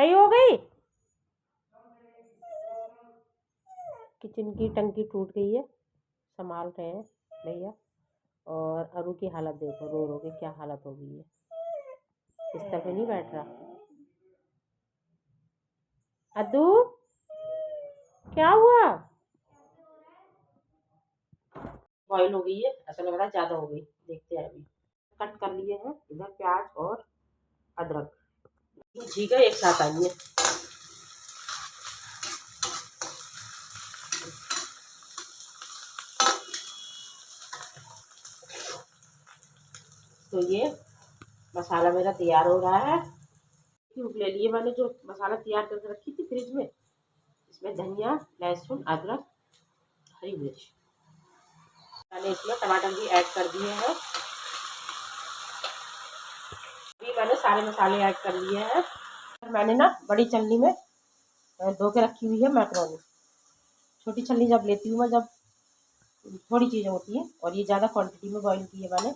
सही हो गई। किचन की टंकी टूट गई है, संभाल रहे हैं भैया। और अरु की हालत देखो, रो रो के क्या हालत हो गई है, बिस्तर पे नहीं बैठ रहा। अद्दू क्या हुआ? बॉयल हो गई है, ऐसा लग रहा है ज्यादा हो गई, देखते हैं अभी। कट कर लिए हैं इधर प्याज और अदरक, घी का एक साथ आई है। तो ये मसाला मेरा तैयार हो रहा है। क्यूब ले लिए मैंने, जो मसाला तैयार करके रखी थी फ्रिज में। इसमें धनिया, लहसुन, अदरक, हरी मिर्च, मैंने इसमें टमाटर भी ऐड कर दिए हैं। अभी मैंने सारे मसाले ऐड कर लिए हैं। मैंने ना बड़ी छलनी में धो के रखी हुई है मैक्रोनी। छोटी छलनी जब लेती हूँ मैं, जब थोड़ी चीज़ें होती हैं और ये ज़्यादा क्वांटिटी में बॉईल की है मैंने,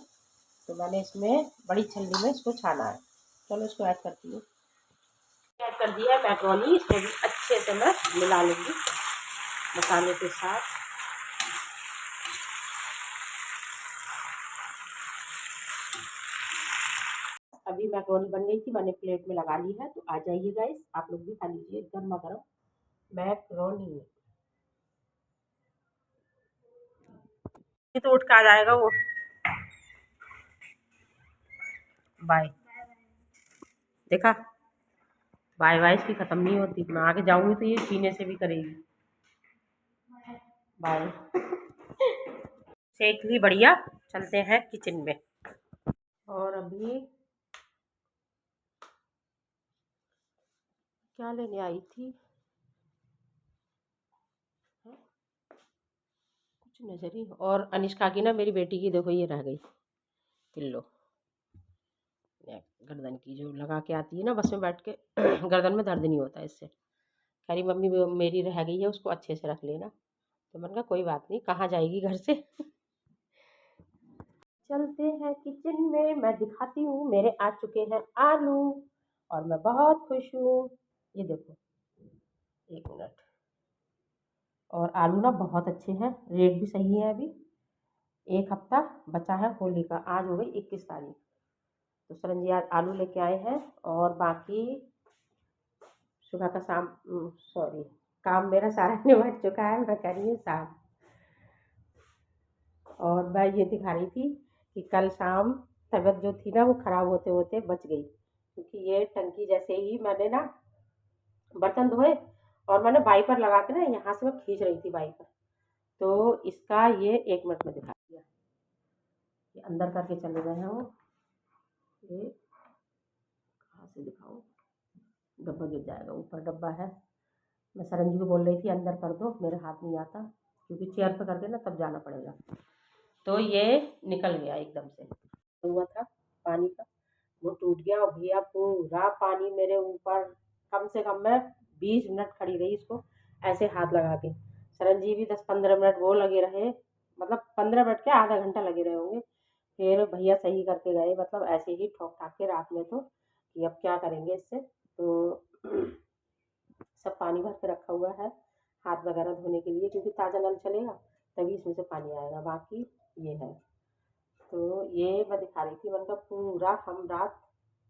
तो मैंने इसमें बड़ी छलनी में इसको छाना है। चलो इसको ऐड करती हूँ। ऐड कर दिया है मैक्रोनी, इसको भी अच्छे से मैं मिला लूँगी मसाले के साथ। अभी मैक्रोनी बन गई थी, मैंने प्लेट में लगा ली है, तो आ जाइए गाइस, आप लोग भी खा लीजिए गर्मा गर्म मैक्रोनी। तो उठ के आ जाएगा वो। बाय। देखा, बाय बाय इसकी खत्म नहीं होती। मैं आगे जाऊंगी तो ये सीने से भी करेगी बाय। सेक ली बढ़िया, चलते हैं किचन में। और अभी क्या लेने आई थी, कुछ नजर ही। और अनिष्का की ना, मेरी बेटी की देखो ये रह गई पिल्लो, गर्दन की, जो लगा के आती है ना बस में बैठ के गर्दन में दर्द नहीं होता इससे। कह रही मम्मी मेरी रह गई है, उसको अच्छे से रख लेना। तो मैंने कहा कोई बात नहीं, कहाँ जाएगी घर से। चलते हैं किचन में, मैं दिखाती हूँ। मेरे आ चुके हैं आलू और मैं बहुत खुश हूँ। ये देखो, एक मिनट। और आलू ना बहुत अच्छे हैं, रेट भी सही है। अभी एक हफ्ता बचा है होली का, आज हो गई 21 तारीख। तो सरन जी आज आलू लेके आए हैं। और बाकी सुबह का सॉरी, काम मेरा सारा निपट चुका है, मैं कह रही हूँ शाम। और मैं ये दिखा रही थी कि कल शाम तबीयत जो थी ना वो ख़राब होते होते बच गई, क्योंकि ये टंकी जैसे ही मैंने ना बर्तन धोए और मैंने वाइपर लगा के ना यहाँ से मैं खींच रही थी वाइपर, तो इसका ये 1 मिनट में दिखा दिया। ये अंदर करके चले गए हैं वो। ये कहाँ से दिखाऊँ, डब्बा गिर जाएगा, ऊपर डब्बा है। मैं सरन जी को बोल रही थी अंदर कर दो, मेरे हाथ नहीं आता, क्योंकि चेयर पर करके ना तब जाना पड़ेगा। तो ये निकल गया एकदम से, हुआ था पानी का, वो टूट गया। और भैया पूरा पानी मेरे ऊपर, कम से कम मैं 20 मिनट खड़ी रही इसको ऐसे हाथ लगा के। सरन जी भी 10-15 मिनट वो लगे रहे, मतलब 15 मिनट क्या, आधा घंटा लगे रहे होंगे। फिर भैया सही करके गए, मतलब ऐसे ही ठोक ठाक के रात में, तो कि अब क्या करेंगे इससे। तो सब पानी भर के रखा हुआ है हाथ वगैरह धोने के लिए, क्योंकि ताज़ा नल चलेगा तभी इसमें से पानी आएगा। बाकी ये है। तो ये मैं दिखा रही थी, मतलब पूरा हम रात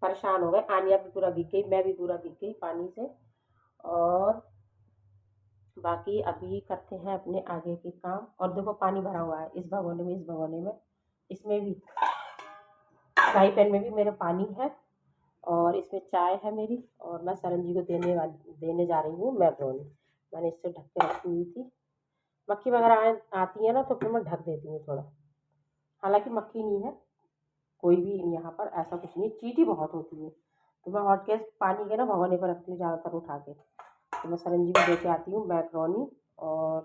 परेशान हो गए। आनिया भी पूरा भीग गई, मैं भी पूरा भीग गई पानी से। और बाकी अभी करते हैं अपने आगे के काम। और देखो पानी भरा हुआ है इस भगोने में, इस भगोने में, इसमें भी, फ्राई पैन में भी मेरे पानी है। और इसमें चाय है मेरी, और मैं सरन जी को देने जा रही हूँ मैक्रोनी। मैंने इससे ढक के रखी हुई थी, मक्खी वगैरह आती है ना तो फिर मैं ढक देती हूँ थोड़ा। हालांकि मक्खी नहीं है कोई भी यहाँ पर, ऐसा कुछ नहीं, चींटी बहुत होती है। तो मैं हॉट गैस पानी के ना भगोने पर रखती हूँ ज़्यादातर उठा के। तो मैं सरन जी को दे के आती हूँ मैक्रोनी। और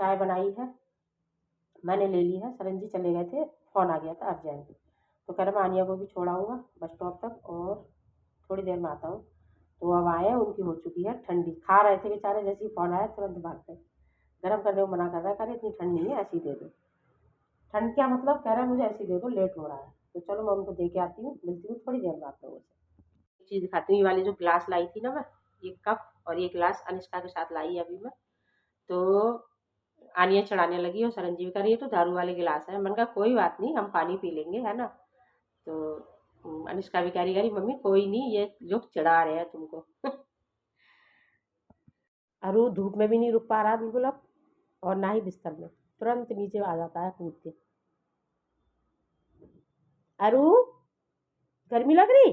चाय बनाई है मैंने, ले ली है। सरन जी चले गए थे, फ़ोन आ गया था अर्जेंट, तो कह रहा मैं आनिया को भी छोड़ आऊँगा बस स्टॉप तक और थोड़ी देर में आता हूँ। तो अब आए, उनकी हो चुकी है ठंडी, खा रहे थे बेचारे, जैसे ही फ़ोन आया तुरंत भाग गए। गर्म करने को मना कर रहा है, कह रहे इतनी ठंड नहीं है, ऐसी दे दो। ठंड क्या मतलब, कह रहा है मुझे ऐसी दे दो, लेट हो रहा है। तो चलो मैं उनको दे के आती हूँ, मिलती हूँ थोड़ी देर में आप लोगों से। चीज़ दिखाती हूँ। ये वाली जो ग्लास लाई थी ना मैं, ये कप और ये ग्लास अनिष्का के साथ लाई अभी मैं। तो आनिया चढ़ाने लगी और सरंजीवी कह रही है तो दारू वाले गिलास है। मैंने कहा कोई बात नहीं, हम पानी पी लेंगे, है ना। तो अनुष्का भी कह रही मम्मी कोई नहीं, ये लोग चढ़ा रहे हैं तुमको। अरु धूप में भी नहीं रुक पा रहा बिल्कुल अब, और ना ही बिस्तर में, तुरंत नीचे आ जाता है कूद के। अरु गर्मी लग रही?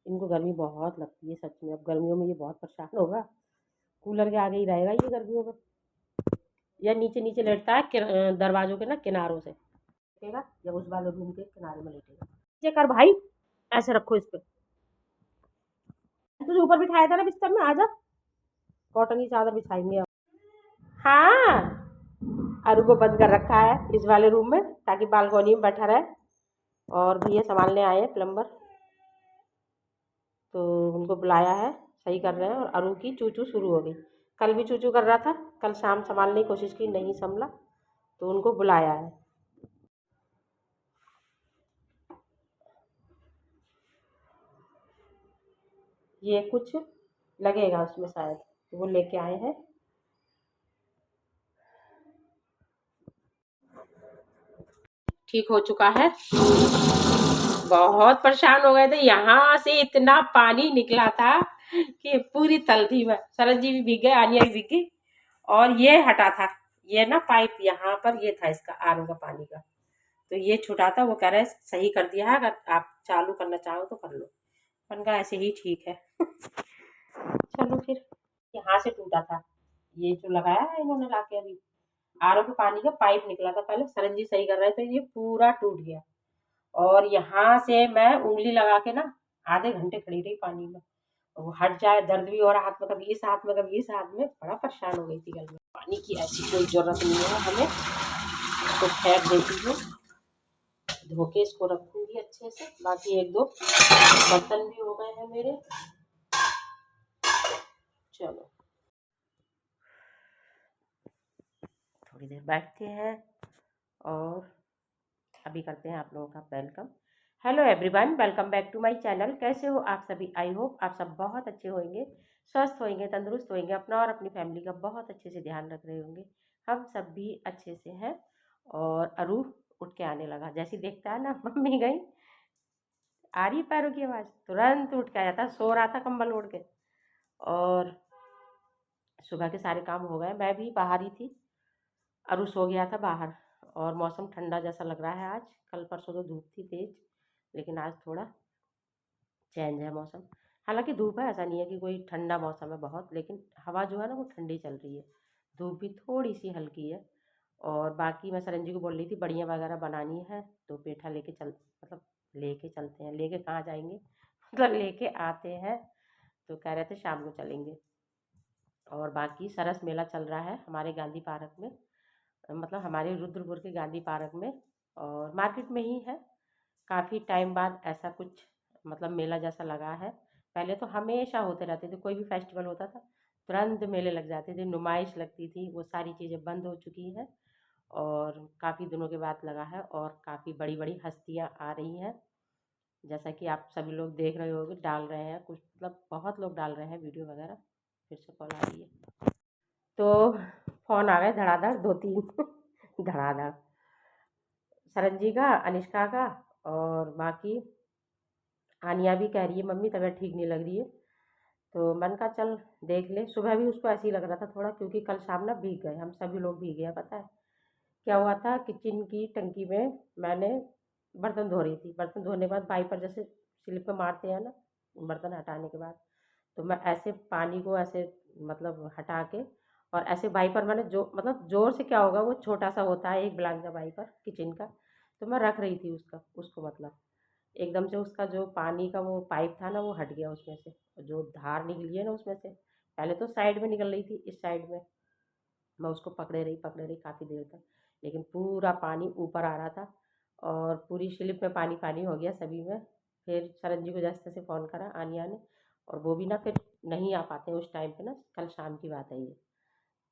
इनको गर्मी बहुत लगती है सच में। अब गर्मियों में ये बहुत परेशान होगा, कूलर के आगे ही रहेगा ये गर्मियों में, या नीचे नीचे लेटता है दरवाजों के ना किनारों से लेटेगा, या उस वाले रूम के किनारे में लेटेगा। ये कर भाई, ऐसे रखो इस पे। तुझे ऊपर बिठाया था ना बिस्तर में, आजा कॉटन की चादर बिछाएंगे अब। हाँ, अरु को बंद कर रखा है इस वाले रूम में ताकि बालकनी में बैठा रहे। और भैया संभालने आए हैं प्लम्बर, तो उनको बुलाया है, सही कर रहे हैं। और अरु की चूचू शुरू हो गई। कल भी चूचू कर रहा था, कल शाम संभालने की कोशिश की, नहीं संभला, तो उनको बुलाया है। ये कुछ लगेगा उसमें शायद, तो वो लेके आए हैं। ठीक हो चुका है। बहुत परेशान हो गए थे, यहाँ से इतना पानी निकला था कि पूरी तलती में। सरन जी भी भीग गए, आनिया भी भीग गई। और ये हटा था, ये ना पाइप यहाँ पर ये था इसका आरओ का पानी का, तो ये छूटा था। वो कह रहे सही कर दिया है, अगर आप चालू करना चाहो तो कर लो। मैंने कहा ऐसे ही ठीक है। चलो फिर, यहाँ से टूटा था, ये जो लगाया है इन्होंने लाके अभी, आरओ के पानी का पाइप निकला था पहले, सरन जी सही कर रहे थे, ये पूरा टूट गया। और यहाँ से मैं उंगली लगा के ना आधे घंटे खड़ी रही पानी में, वो हट जाए, दर्द भी हो रहा हाथ में, कभी इस हाथ में कभी इस हाथ में, बड़ा परेशान हो गई थी कल में। पानी की ऐसी कोई जरूरत नहीं है हमें, तो फेंक देती हूँ, धो के इसको रखूंगी अच्छे से। बाकी एक दो बर्तन भी हो गए हैं मेरे। चलो थोड़ी देर बैठते हैं और अभी करते हैं आप लोगों का welcome. Hello everyone, welcome back to my channel. कैसे हो आप सभी? आई होप आप सब बहुत अच्छे होंगे, स्वस्थ होंगे, तंदुरुस्त होंगे, अपना और अपनी फैमिली का बहुत अच्छे से ध्यान रख रहे होंगे। हम सब भी अच्छे से हैं। और अरू उठ के आने लगा, जैसे देखता है ना मम्मी गई, आ रही पैरों की आवाज़, तुरंत उठ के आ जाता। सो रहा था कंबल ओढ़ के। और सुबह के सारे काम हो गए, मैं भी बाहर ही थी, अरू सो गया था बाहर। और मौसम ठंडा जैसा लग रहा है आज, कल परसों तो धूप थी तेज, लेकिन आज थोड़ा चेंज है मौसम। हालांकि धूप है, ऐसा नहीं है कि कोई ठंडा मौसम है बहुत, लेकिन हवा जो है ना वो ठंडी चल रही है, धूप भी थोड़ी सी हल्की है। और बाकी मैं सरंजी को बोल रही थी बढ़िया वगैरह बनानी है, तो पेठा लेके चल, मतलब लेके चलते हैं, लेके कहाँ जाएंगे मतलब लेके आते हैं। तो कह रहे थे शाम को चलेंगे। और बाकी सरस मेला चल रहा है हमारे गांधी पार्क में, मतलब हमारे रुद्रपुर के गांधी पार्क में, और मार्केट में ही है। काफ़ी टाइम बाद ऐसा कुछ मतलब मेला जैसा लगा है। पहले तो हमेशा होते रहते थे, कोई भी फेस्टिवल होता था तुरंत मेले लग जाते थे, नुमाइश लगती थी, वो सारी चीज़ें बंद हो चुकी हैं। और काफ़ी दिनों के बाद लगा है, और काफ़ी बड़ी बड़ी हस्तियाँ आ रही हैं, जैसा कि आप सभी लोग देख रहे होंगे, डाल रहे हैं कुछ, मतलब बहुत लोग डाल रहे हैं वीडियो वगैरह। फिर से कॉल आ रही है, तो फ़ोन आ गए धड़ाधड़, दो तीन धड़ाधड़, सरनजी का, अनिष्का का। और बाकी आनिया भी कह रही है मम्मी तबीयत ठीक नहीं लग रही है, तो मन का चल देख ले। सुबह भी उसको ऐसे ही लग रहा था थोड़ा, क्योंकि कल शाम ना भीग गए, हम सभी लोग भीग गए। पता है क्या हुआ था? किचन की टंकी में मैंने बर्तन धो रही थी, बर्तन धोने के बाद वाइपर जैसे स्लिप पे मारते हैं ना बर्तन हटाने के बाद, तो मैं ऐसे पानी को ऐसे मतलब हटा के, और ऐसे वाइपर मैंने जो मतलब ज़ोर से, क्या होगा वो छोटा सा होता है एक ब्लैंक का वाइपर किचन का, तो मैं रख रही थी उसका, उसको मतलब एकदम से उसका जो पानी का वो पाइप था ना वो हट गया उसमें से, जो धार निकली है ना उसमें से, पहले तो साइड में निकल रही थी इस साइड में, मैं उसको पकड़े रही काफ़ी देर तक, लेकिन पूरा पानी ऊपर आ रहा था, और पूरी स्लिप में पानी पानी हो गया सभी में। फिर सरन जी को जैसे तैसे फ़ोन करा आनिया ने, और वो भी ना फिर नहीं आ पाते उस टाइम पे ना, कल शाम की बात है ये,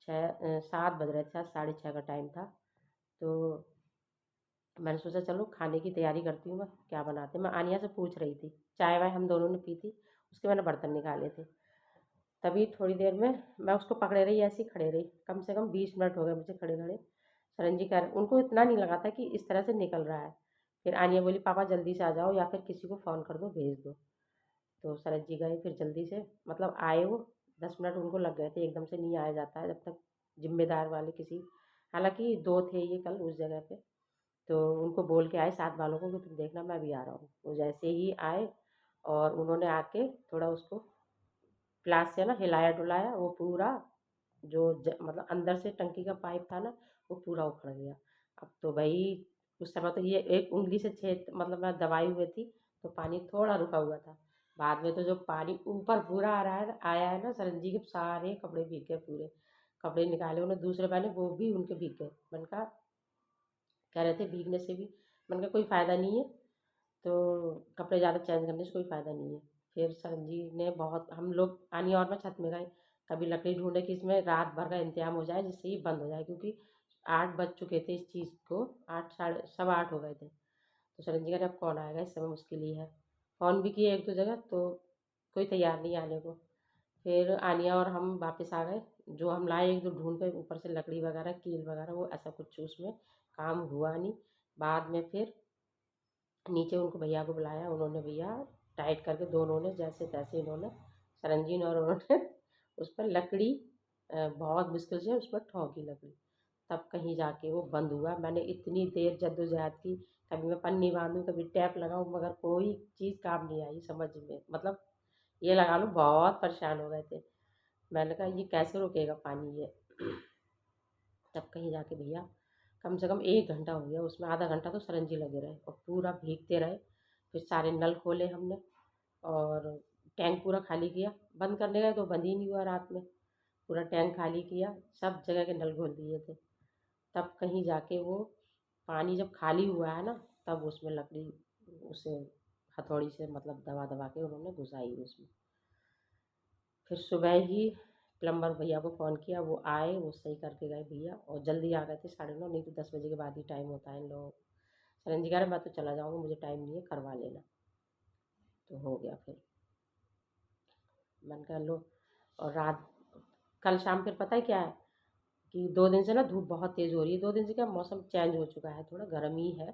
7 बज रहे थे, 6:30 का टाइम था। तो मैंने सोचा चलो खाने की तैयारी करती हूँ, मैं क्या बनाते हैं। मैं आनिया से पूछ रही थी, चाय वाय हम दोनों ने पी थी, उसके मैंने बर्तन निकाले थे। तभी थोड़ी देर में मैं उसको पकड़े रही, ऐसे ही खड़े रही, कम से कम 20 मिनट हो गए मुझे खड़े खड़े। सरन जी कह उनको इतना नहीं लगा था कि इस तरह से निकल रहा है। फिर आनिया बोली पापा जल्दी से आ जाओ या फिर किसी को फ़ोन कर दो, भेज दो। तो सरन जी गए फिर जल्दी से, मतलब आए वो। 10 मिनट उनको लग गए थे, एकदम से नहीं आया जाता है जब तक जिम्मेदार वाले किसी, हालांकि 2 थे ये कल उस जगह पे। तो उनको बोल के आए साथ वालों को कि तुम देखना मैं भी आ रहा हूँ। वो जैसे ही आए और उन्होंने आके थोड़ा उसको प्लास से ना हिलाया डुलाया, वो पूरा मतलब अंदर से टंकी का पाइप था ना, वो पूरा उखड़ गया। अब तो भाई उस समय तो ये एक उंगली से छेद, मतलब मैं दबाई हुई थी, तो पानी थोड़ा रुका हुआ था। बाद में तो जो पानी ऊपर पूरा आ रहा है, आया है ना, सरंजी के सारे कपड़े भीग गए पूरे। कपड़े निकाले उन्हें दूसरे पहने, वो भी उनके भीग गए। मैंने कहा, कह रहे थे भीगने से भी, मैंने कहा कोई फ़ायदा नहीं है, तो कपड़े ज़्यादा चेंज करने से कोई फ़ायदा नहीं है। फिर सरन जी ने बहुत, हम लोग आनिया और मैं छत में गए, कभी लकड़ी ढूंढे कि इसमें रात भर का इंतजाम हो जाए जिससे ये बंद हो जाए, क्योंकि 8 बज चुके थे इस चीज़ को, 8 साढ़े सवा 8 हो गए थे। तो सरन जी कह रहे अब कौन आएगा, इस समय मुश्किल ही है। फ़ोन भी किए 1-2 जगह, तो कोई तैयार नहीं आने को। फिर आनिया और हम वापस आ गए। जो हम लाए एक दो ढूंढ के, ऊपर से लकड़ी वगैरह कील वगैरह, वो ऐसा कुछ उसमें काम हुआ नहीं। बाद में फिर नीचे उनको भैया को बुलाया, उन्होंने भैया टाइट करके दोनों ने जैसे तैसे, इन्होंने सरंजीन और उन्होंने उस पर लकड़ी बहुत मुश्किल से उस पर ठोकी लकड़ी, तब कहीं जाके वो बंद हुआ। मैंने इतनी देर जद्दोजहद की, कभी मैं पन्नी बांधूँ कभी टैप लगाऊँ, मगर कोई चीज़ काम नहीं आई समझ में, मतलब ये लगा लो बहुत परेशान हो गए थे। मैंने कहा ये कैसे रुकेगा पानी ये। तब कहीं जाके भैया, कम से कम 1 घंटा हो गया, उसमें आधा घंटा तो सरंजी लगे रहे और पूरा भीगते रहे। फिर सारे नल खोले हमने और टैंक पूरा खाली किया। बंद करने गए तो बंद ही नहीं हुआ रात में। पूरा टैंक खाली किया, सब जगह के नल खोल दिए थे। तब कहीं जाके वो पानी जब खाली हुआ है ना, तब उसमें लकड़ी, उसे हथौड़ी से मतलब दबा दबा के उन्होंने घुसाई उसमें। फिर सुबह ही प्लम्बर भैया को फ़ोन किया, वो आए, वो सही करके गए भैया, और जल्दी आ गए थे 9:30, नहीं तो 10 बजे के बाद ही टाइम होता है इन लोगों को। सरन जी कह रहे मैं तो चला जाऊँगा, मुझे टाइम नहीं है, करवा लेना। तो हो गया फिर। मैंने कहा लो। और रात, कल शाम फिर पता है क्या है कि 2 दिन से ना धूप बहुत तेज़ हो रही है। 2 दिन से क्या, मौसम चेंज हो चुका है, थोड़ा गर्म ही है।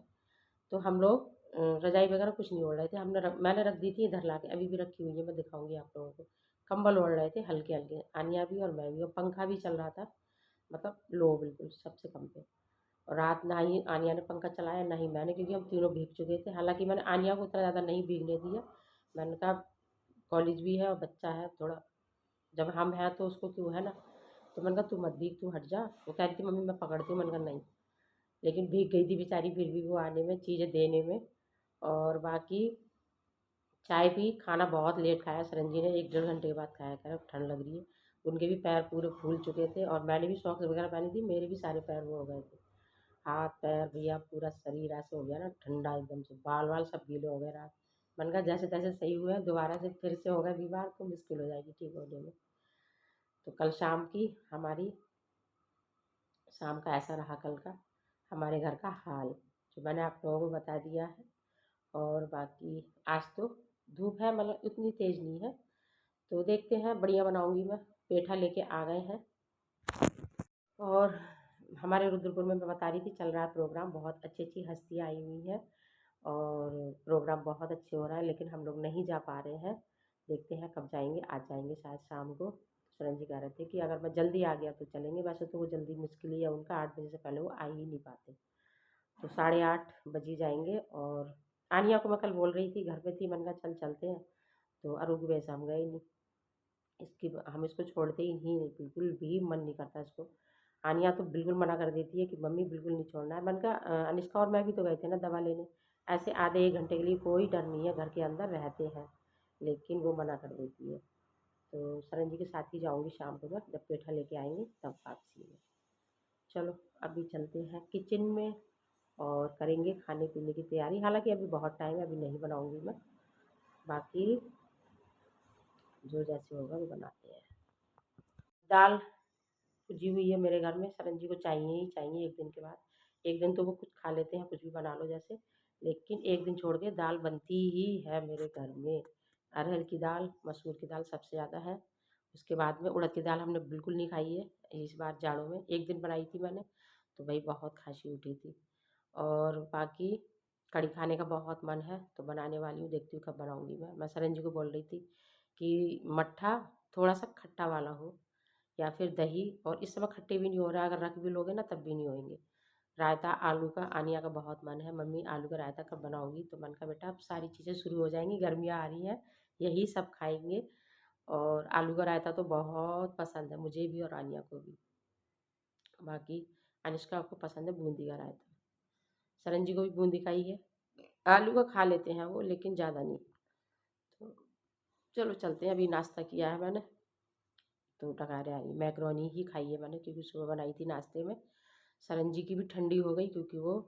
तो हम लोग रज़ाई वगैरह कुछ नहीं ओढ़ रहे थे, मैंने रख दी थी इधर ला के, अभी भी रखी हुई है, मैं दिखाऊंगी आप लोगों को। कंबल ओढ़ रहे थे हल्के हल्के, आनिया भी और मैं भी, और पंखा भी चल रहा था, मतलब लो बिल्कुल सबसे कम पे। और रात ना ही आनिया ने पंखा चलाया ना ही मैंने, क्योंकि हम तीनों भीग चुके थे। हालांकि मैंने आनिया को उतना ज़्यादा नहीं भीगने दिया। मैंने कहा कॉलेज भी है और बच्चा है थोड़ा, जब हम हैं तो उसको क्यों, है ना। तो मैंने कहा तू मत भीग, तू हट जा। वो कह रही थी मम्मी मैं पकड़ती हूँ, मैंने कहा नहीं। लेकिन भीग गई थी बेचारी फिर भी वो आने में, चीज़ें देने में। और बाकी चाय पी, खाना बहुत लेट खाया सरंजी ने, 1-1.5 घंटे के बाद खाया, कह रहा ठंड लग रही है। उनके भी पैर पूरे फूल चुके थे और मैंने भी सॉक्स वगैरह पहनी थी, मेरे भी सारे पैर वो हो गए थे, हाथ पैर भैया पूरा शरीर ऐसे हो गया ना ठंडा एकदम से, बाल वाल सब गीले हो गए रात। मैंने कहा जैसे तैसे सही हुए हैं, दोबारा से फिर से हो गए बीमार तो मुश्किल हो जाएगी ठीक होने में। तो कल शाम की हमारी, शाम का ऐसा रहा कल का हमारे घर का हाल, जो मैंने आप लोगों को बता दिया है। और बाकी आज तो धूप है, मतलब इतनी तेज़ नहीं है, तो देखते हैं, बढ़िया बनाऊंगी मैं। पेठा लेके आ गए हैं। और हमारे रुद्रपुर में मैं बता रही थी चल रहा है प्रोग्राम, बहुत अच्छी अच्छी हस्तियाँ आई हुई हैं और प्रोग्राम बहुत अच्छे हो रहा है, लेकिन हम लोग नहीं जा पा रहे हैं। देखते हैं कब जाएंगे, आज जाएंगे शायद शाम को। सुरन जी कह रहे थे कि अगर मैं जल्दी आ गया तो चलेंगे, वैसे तो वो जल्दी मुश्किल ही है उनका, 8 बजे से पहले वो आ ही नहीं पाते। तो 8:30 बजे जाएंगे। और आनिया को मैं कल बोल रही थी, घर पे थी, मैंने कहा चल चलते हैं, तो अरू की वजह से हम गए ही नहीं। हम इसको छोड़ते ही नहीं, बिल्कुल भी मन नहीं करता इसको। आनिया तो बिल्कुल मना कर देती है कि मम्मी बिल्कुल नहीं छोड़ना है। मैंने कहा अनिष्का और मैं भी तो गए थे ना दवा लेने, ऐसे आधे 1 घंटे के लिए कोई डर नहीं है, घर के अंदर रहते हैं, लेकिन वो मना कर देती है। तो सरन जी के साथ ही जाऊँगी शाम को, मैं जब पेठा लेके आएंगे तब वापसी में। चलो अभी चलते हैं किचन में और करेंगे खाने पीने की तैयारी, हालांकि अभी बहुत टाइम है, अभी नहीं बनाऊँगी मैं, बाकी जो जैसे होगा वो बनाते हैं। दाल जी हुई है मेरे घर में, सरन जी को चाहिए ही चाहिए 1 दिन के बाद, एक दिन तो वो कुछ खा लेते हैं, कुछ भी बना लो जैसे, लेकिन एक दिन छोड़ के दाल बनती ही है मेरे घर में। अरहर की दाल, मसूर की दाल सबसे ज़्यादा है। उसके बाद में उड़द की दाल हमने बिल्कुल नहीं खाई है इस बार जाड़ों में। एक दिन बनाई थी मैंने, तो भाई बहुत खांसी उठी थी। और बाकी कढ़ी खाने का बहुत मन है, तो बनाने वाली हूँ, देखती हूँ कब बनाऊँगी। मैं सरन जी को बोल रही थी कि मट्ठा थोड़ा सा खट्टा वाला हो, या फिर दही, और इस समय खट्टे भी नहीं हो रहा है, अगर रख भी लोगे ना तब भी नहीं होंगे। रायता आलू का, आनिया का बहुत मन है, मम्मी आलू का रायता कब बनाओगी? तो मन का बेटा अब सारी चीज़ें शुरू हो जाएंगी, गर्मियाँ आ रही हैं, यही सब खाएंगे। और आलू का रायता तो बहुत पसंद है मुझे भी और आनिया को भी। बाकी अनुष्का को पसंद है बूंदी का रायता, सरन जी को भी बूंदी का ही है। आलू का खा लेते हैं वो, लेकिन ज़्यादा नहीं। तो चलो चलते हैं, अभी नाश्ता किया है मैंने, तो टकारे आई मैक्रोनी ही खाई है मैंने, क्योंकि सुबह बनाई थी नाश्ते में। सरन जी की भी ठंडी हो गई, क्योंकि वो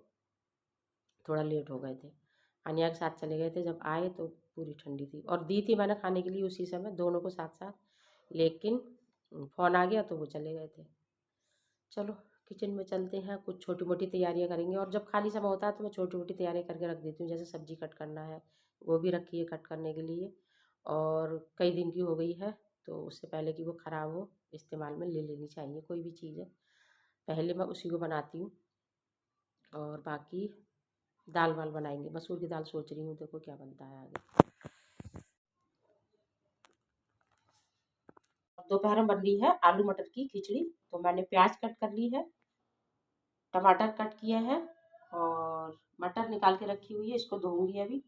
थोड़ा लेट हो गए थे, अनिया के साथ चले गए थे, जब आए तो पूरी ठंडी थी, और दी थी मैंने खाने के लिए उसी समय दोनों को साथ साथ, लेकिन फ़ोन आ गया तो वो चले गए थे। चलो किचन में चलते हैं, कुछ छोटी मोटी तैयारियां करेंगे, और जब खाली समय होता है तो मैं छोटी मोटी तैयारियां करके रख देती हूँ, जैसे सब्जी कट करना है वो भी रखी है कट करने के लिए, और कई दिन की हो गई है, तो उससे पहले कि वो ख़राब हो इस्तेमाल में ले लेनी चाहिए कोई भी चीज़ है, पहले मैं उसी को बनाती हूँ। और बाकी दाल वाल बनाएंगे, मसूर की दाल सोच रही हूँ, देखो क्या बनता है आगे। दोपहर में बन रही है आलू मटर की खिचड़ी, तो मैंने प्याज कट कर ली है, टमाटर कट किया है, और मटर निकाल के रखी हुई है, इसको धोऊंगी अभी।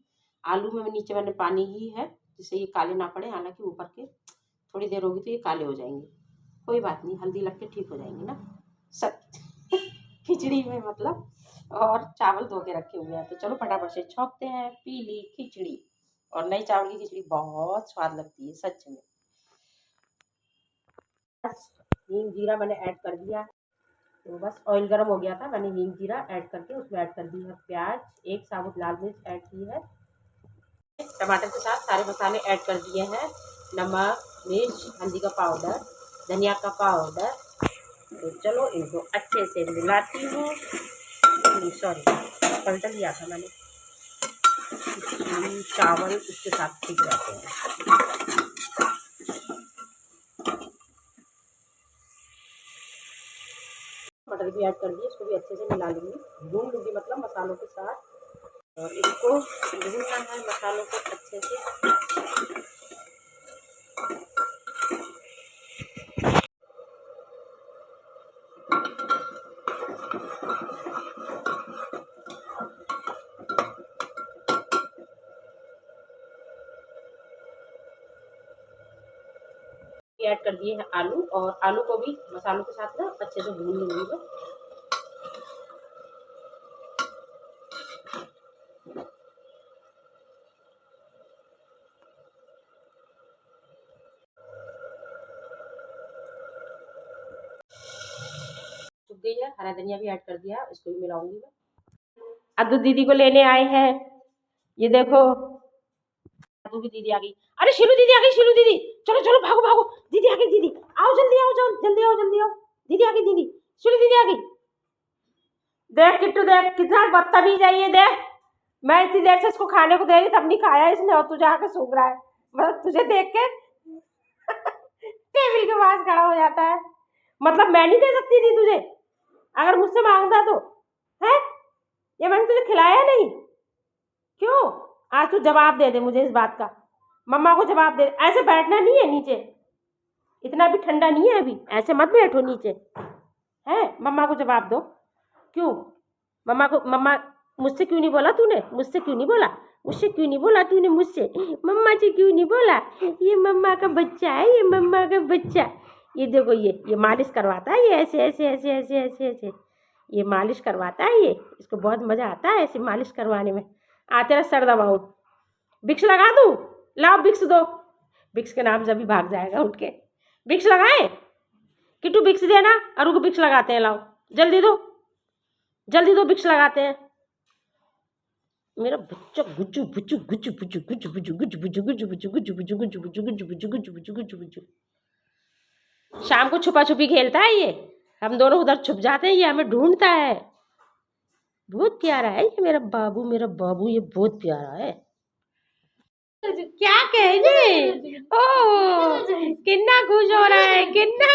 आलू में नीचे मैंने पानी ही है, जिससे ये काले ना पड़े, हालांकि ऊपर के थोड़ी देर होगी तो ये काले हो जाएंगे, कोई बात नहीं, हल्दी लग के ठीक हो जाएंगे ना सब खिचड़ी में मतलब। और चावल धो के रखे हुए हैं, तो चलो फटाफट से छौंकते हैं, पीली खिचड़ी। और नई चावल की खिचड़ी बहुत स्वाद लगती है सच में। बस हींग जीरा मैंने ऐड कर दिया, तो बस ऑयल गर्म हो गया था, मैंने हींग जीरा ऐड करके उसमें ऐड कर दी है प्याज, एक साबुत लाल मिर्च ऐड की है, टमाटर के साथ सारे मसाले ऐड कर दिए हैं, नमक, मिर्च, हल्दी का पाउडर, धनिया का पाउडर। तो चलो इनको अच्छे से मिलाती हूँ। सॉरी, पलट लिया था मैंने, चावल उसके साथ ठीक रहते हैं। मटर भी ऐड कर दिए, इसको भी अच्छे से मिला लूँगी, भून लूँगी मतलब मसालों के साथ, और इसको भूनना है मसालों को अच्छे से। ऐड कर दिए हैं आलू, और आलू को भी मसालों के साथ ना अच्छे से भून लूँगी मैं। सूख गई है, हरा धनिया भी ऐड कर दिया, इसको भी मिलाऊंगी मैं। अद्दू दीदी को लेने आए हैं, ये देखो अद्दू की दीदी आ गई। अरे शिलू दीदी आ गई, शिलू दीदी, चलो चलो भागो भागो, दीदी आ गई, दीदी आओ जल्दी आओ, जाओ जल्दी आओ, जल्दी आओ, दीदी आ गई, दीदी शिलू दीदी आ गई। देख किट्टू देख कितना बदतमीज है ये, देख मैं इतनी देर से इसको खाने को दे रही तब नहीं खाया इसने, और तुझे आके सूख रहा है, मतलब तुझे देख के टेबल के पास खड़ा हो जाता है। मतलब मैं नहीं दे सकती थी तुझे, अगर मुझसे मांगता तो है, ये मैंने तुझे खिलाया नहीं, क्यों? आज तू जवाब दे दे मुझे इस बात का, मम्मा को जवाब दे, ऐसे बैठना नहीं है नीचे, इतना भी ठंडा नहीं है अभी, ऐसे मत बैठो नीचे, है मम्मा को जवाब दो। क्यों मम्मा को, मम्मा मुझसे क्यों नहीं बोला तूने, मुझसे क्यों नहीं बोला, मुझसे क्यों नहीं बोला तूने, मुझसे मम्मा से क्यों नहीं बोला? ये मम्मा का बच्चा है, ये मम्मा का बच्चा, ये देखो ये मालिश करवाता है, ये ऐसे ऐसे ऐसे ऐसे ऐसे ऐसे ये मालिश करवाता है, ये इसको बहुत मज़ा आता है ऐसे मालिश करवाने में। आ तेरा सर दबाओ, विक्स लगा दूँ, लाओ विक्स दो, विक्स के नाम से अभी भाग जाएगा उठ के। विक्स लगाए किट्टू, विक्स देना, अरु को विक्स लगाते हैं, लाओ जल्दी दो, जल्दी दो विक्स लगाते हैं। मेरा बच्चा गुज्जू बुच्चू गुज्जू बुच्चू गुज्जू बुच्चू गुज्जू बुच्चू गुज्जू बुच्चू गुज्जू बुच्चू गुज्जू बुच्चू गुज्जू बुच्चू गुज्जू बुच्चू गुज्जू बुच्चू। शाम को छुपा छुपी खेलता है ये, हम दोनों उधर छुप जाते हैं, ये हमें ढूंढता है, बहुत प्यारा है ये मेरा बाबू ये बहुत प्यारा है। क्या कहे जी? ओ कितना खुश हो रहा है, कितना